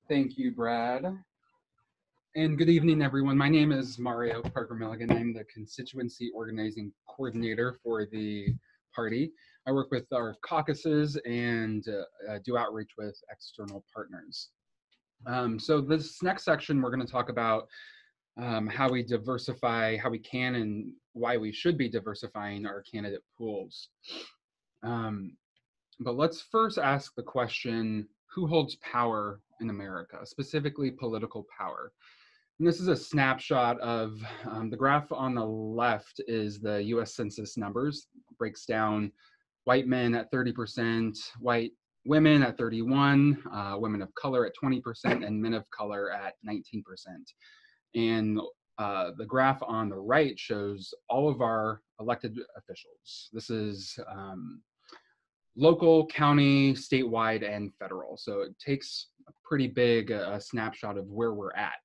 Thank you, Brad. And good evening, everyone. My name is Mario Parker Milligan. I'm the constituency organizing coordinator for the party. I work with our caucuses and do outreach with external partners. So this next section, we're going to talk about how we diversify, how we can and why we should be diversifying our candidate pools. But let's first ask the question, who holds power in America, specifically political power? And this is a snapshot of the graph on the left is the US Census numbers, breaks down white men at 30%, white women at 31, women of color at 20%, and men of color at 19%. And the graph on the right shows all of our elected officials. This is local, county, statewide, and federal. So it takes a pretty big snapshot of where we're at.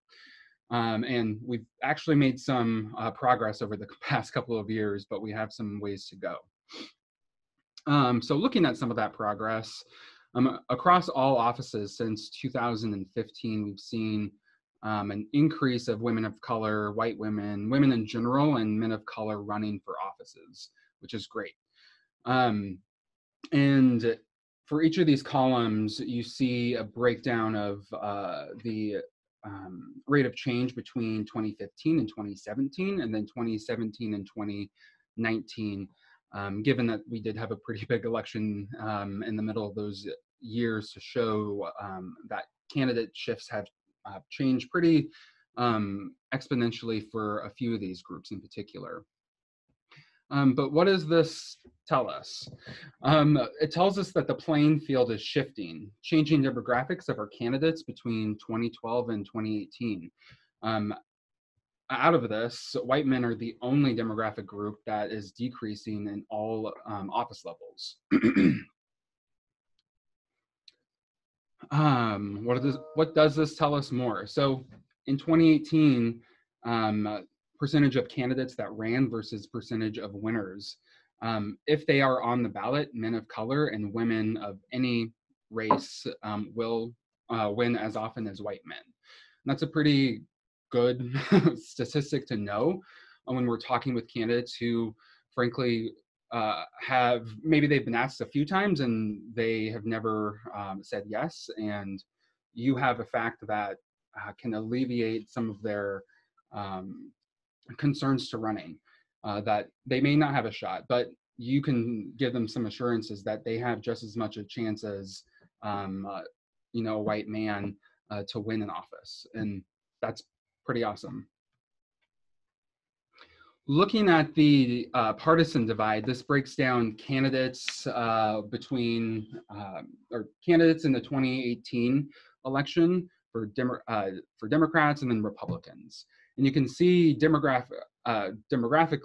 And we've actually made some progress over the past couple of years, but we have some ways to go. So looking at some of that progress, across all offices since 2015, we've seen an increase of women of color, white women, women in general, and men of color running for offices, which is great. And for each of these columns, you see a breakdown of the rate of change between 2015 and 2017, and then 2017 and 2019, given that we did have a pretty big election in the middle of those years to show that candidate shifts have changed pretty exponentially for a few of these groups in particular. But what does this tell us? It tells us that the playing field is shifting, changing demographics of our candidates between 2012 and 2018. Out of this, white men are the only demographic group that is decreasing in all office levels. What does this tell us more? So in 2018, percentage of candidates that ran versus percentage of winners. If they are on the ballot, men of color and women of any race will win as often as white men. And that's a pretty good statistic to know when we're talking with candidates who, frankly, have, maybe they've been asked a few times and they have never said yes. And you have a fact that can alleviate some of their concerns to running, that they may not have a shot, but you can give them some assurances that they have just as much a chance as a white man to win an office, and that's pretty awesome. Looking at the partisan divide, this breaks down candidates between or candidates in the 2018 election for Democrats and then Republicans. And you can see demographically, Democratic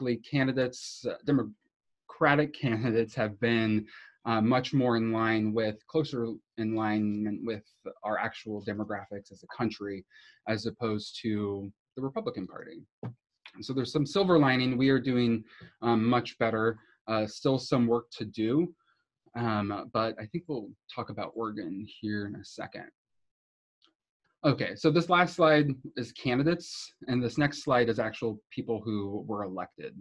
candidates have been much more in line with, closer in line with our actual demographics as a country, as opposed to the Republican Party. So there's some silver lining. We are doing much better. Still some work to do, but I think we'll talk about Oregon here in a second. Okay, so this last slide is candidates, and this next slide is actual people who were elected.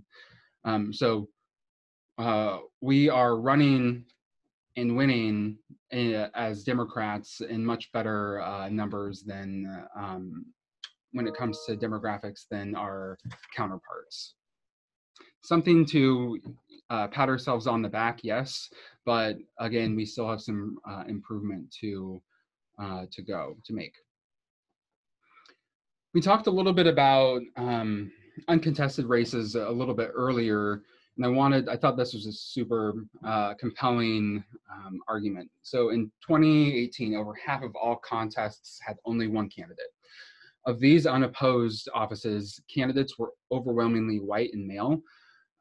We are running and winning as Democrats in much better numbers than when it comes to demographics than our counterparts. Something to pat ourselves on the back, yes, but again, we still have some improvement to make. We talked a little bit about uncontested races a little bit earlier, and I thought this was a super compelling argument. So in 2018, over half of all contests had only one candidate. Of these unopposed offices, candidates were overwhelmingly white and male.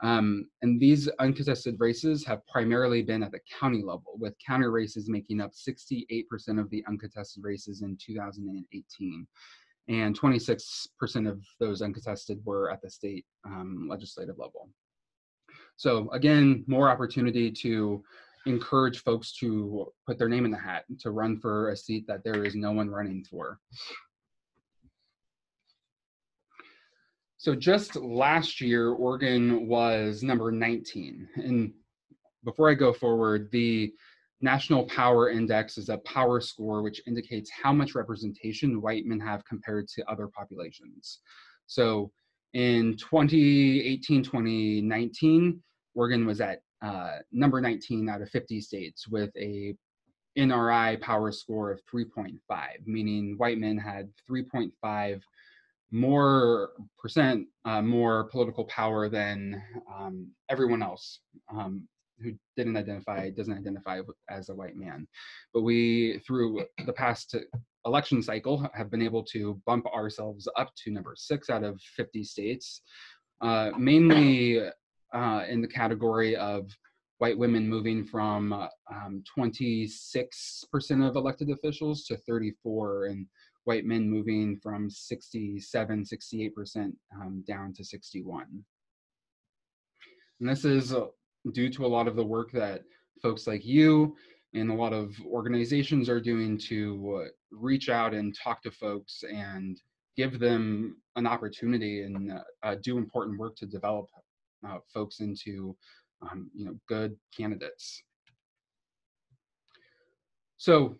And these uncontested races have primarily been at the county level, with county races making up 68% of the uncontested races in 2018. And 26% of those uncontested were at the state legislative level. So again, more opportunity to encourage folks to put their name in the hat to run for a seat that there is no one running for. So just last year, Oregon was number 19. And before I go forward, the National Power Index is a power score which indicates how much representation white men have compared to other populations. So in 2018, 2019, Oregon was at number 19 out of 50 states with a NRI power score of 3.5, meaning white men had 3.5 more percent more political power than everyone else who doesn't identify as a white man. But we, through the past election cycle, have been able to bump ourselves up to number 6 out of 50 states, mainly in the category of white women moving from 26% of elected officials to 34%, and white men moving from 67, 68% down to 61%. And this is due to a lot of the work that folks like you and a lot of organizations are doing to reach out and talk to folks and give them an opportunity and do important work to develop folks into good candidates. So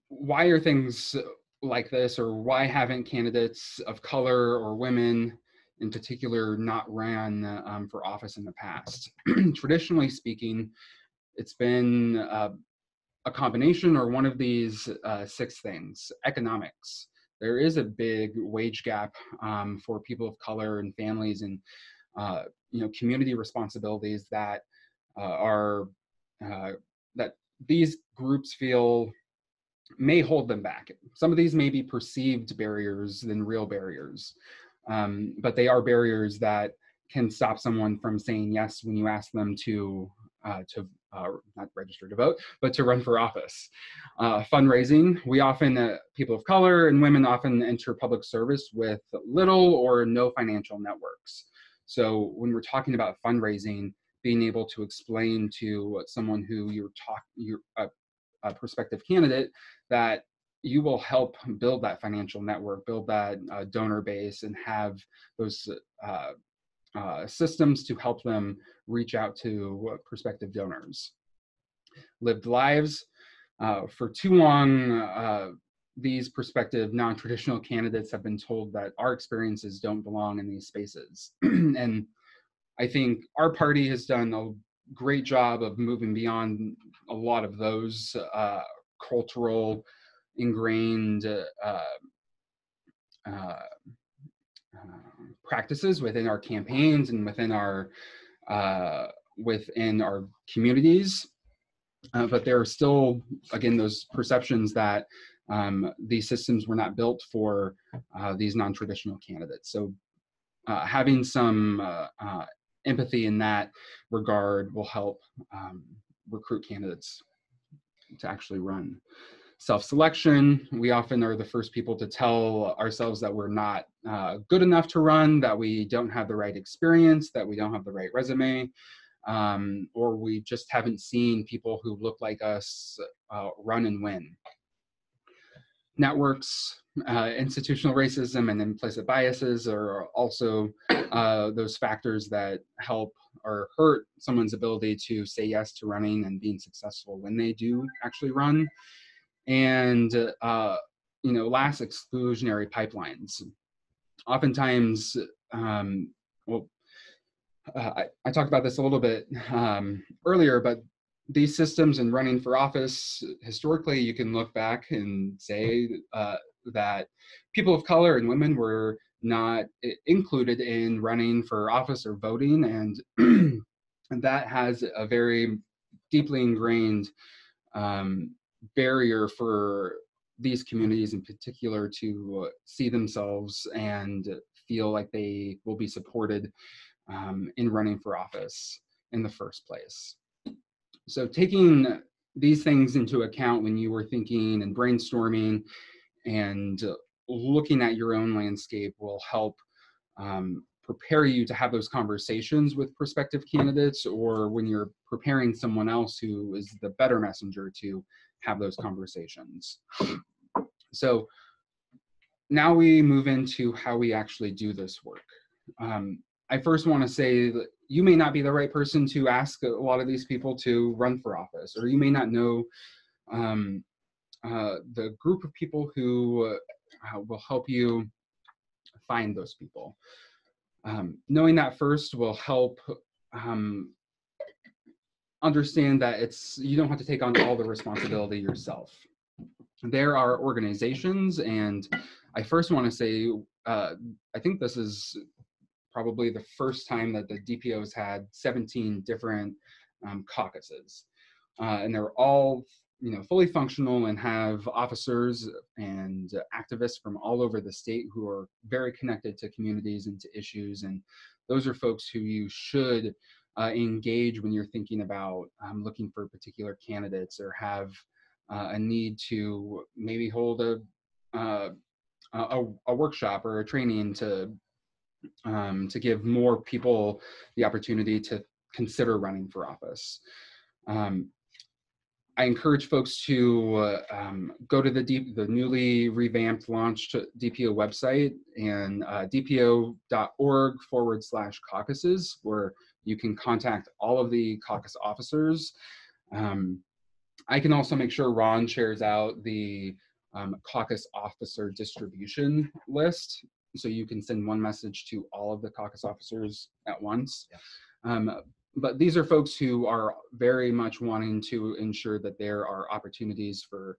why are things like this, or why haven't candidates of color or women in particular not ran for office in the past? Traditionally speaking, it's been a combination or one of these 6 things. Economics. There is a big wage gap for people of color and families, and community responsibilities that that these groups feel may hold them back. Some of these may be perceived barriers than real barriers, but they are barriers that can stop someone from saying yes when you ask them to not register to vote, but to run for office. Fundraising, we often, people of color and women often enter public service with little or no financial networks. So when we're talking about fundraising, being able to explain to someone who you're a prospective candidate that you will help build that financial network, build that donor base, and have those systems to help them reach out to prospective donors. Lived lives. For too long, these prospective non-traditional candidates have been told that our experiences don't belong in these spaces. And I think our party has done a great job of moving beyond a lot of those cultural ingrained practices within our campaigns and within our communities. But there are still, again, those perceptions that these systems were not built for these non-traditional candidates. So having some empathy in that regard will help recruit candidates to actually run. Self-selection, we often are the first people to tell ourselves that we're not good enough to run, that we don't have the right experience, that we don't have the right resume, or we just haven't seen people who look like us run and win. Networks, institutional racism and implicit biases are also those factors that help or hurt someone's ability to say yes to running and being successful when they do actually run. And last, exclusionary pipelines. Oftentimes, I talked about this a little bit earlier, but these systems and running for office, historically, you can look back and say that people of color and women were not included in running for office or voting, and, and that has a very deeply ingrained barrier for these communities in particular to see themselves and feel like they will be supported in running for office in the first place. So taking these things into account when you were thinking and brainstorming and looking at your own landscape will help prepare you to have those conversations with prospective candidates, or when you're preparing someone else who is the better messenger to have those conversations. So now we move into how we actually do this work. I first want to say that you may not be the right person to ask a lot of these people to run for office, or you may not know the group of people who will help you find those people. Knowing that first will help understand that you don't have to take on all the responsibility yourself. There are organizations, and I first want to say, I think this is probably the first time that the DPOs had 17 different caucuses. And they're all fully functional and have officers and activists from all over the state who are very connected to communities and to issues. And those are folks who you should engage when you're thinking about looking for particular candidates, or have a need to maybe hold a workshop or a training to give more people the opportunity to consider running for office. I encourage folks to go to the newly revamped, launched DPO website, and dpo.org/caucuses, where you can contact all of the caucus officers. I can also make sure Ron shares out the caucus officer distribution list, so you can send one message to all of the caucus officers at once. Yes. But these are folks who are very much wanting to ensure that there are opportunities for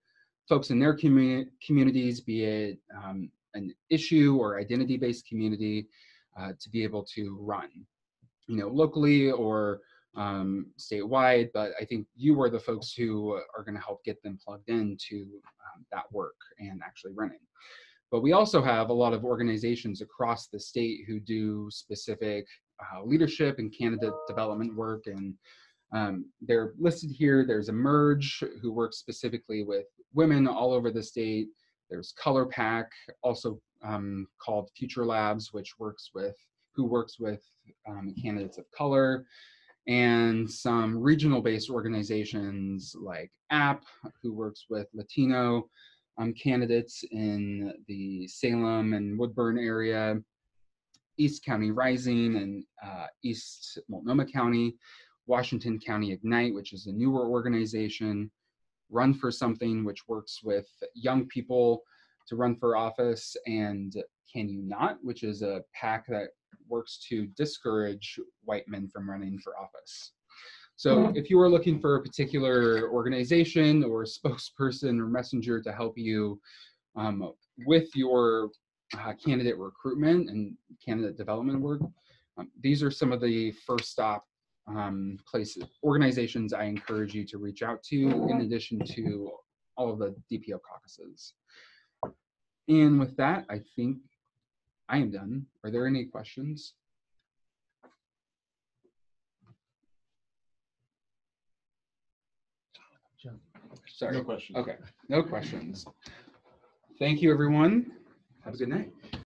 folks in their communities, be it an issue or identity-based community, to be able to run, locally or statewide. But I think you are the folks who are going to help get them plugged into that work and actually running. But we also have a lot of organizations across the state who do specific leadership and candidate development work, and they're listed here. There's Emerge, who works specifically with women all over the state. There's Color Pack, also called Future Labs, who works with candidates of color, and some regional-based organizations like APP, who works with Latino candidates in the Salem and Woodburn area, East County Rising and East Multnomah County, Washington County Ignite, which is a newer organization, Run for Something, which works with young people to run for office, and Can You Not, which is a PAC that works to discourage white men from running for office. So if you are looking for a particular organization or spokesperson or messenger to help you with your candidate recruitment and candidate development work, these are some of the first stop organizations I encourage you to reach out to, in addition to all of the DPO caucuses. And with that, I think I am done. Are there any questions? Sorry. No questions. Okay, no questions. Thank you, everyone. Have a good night.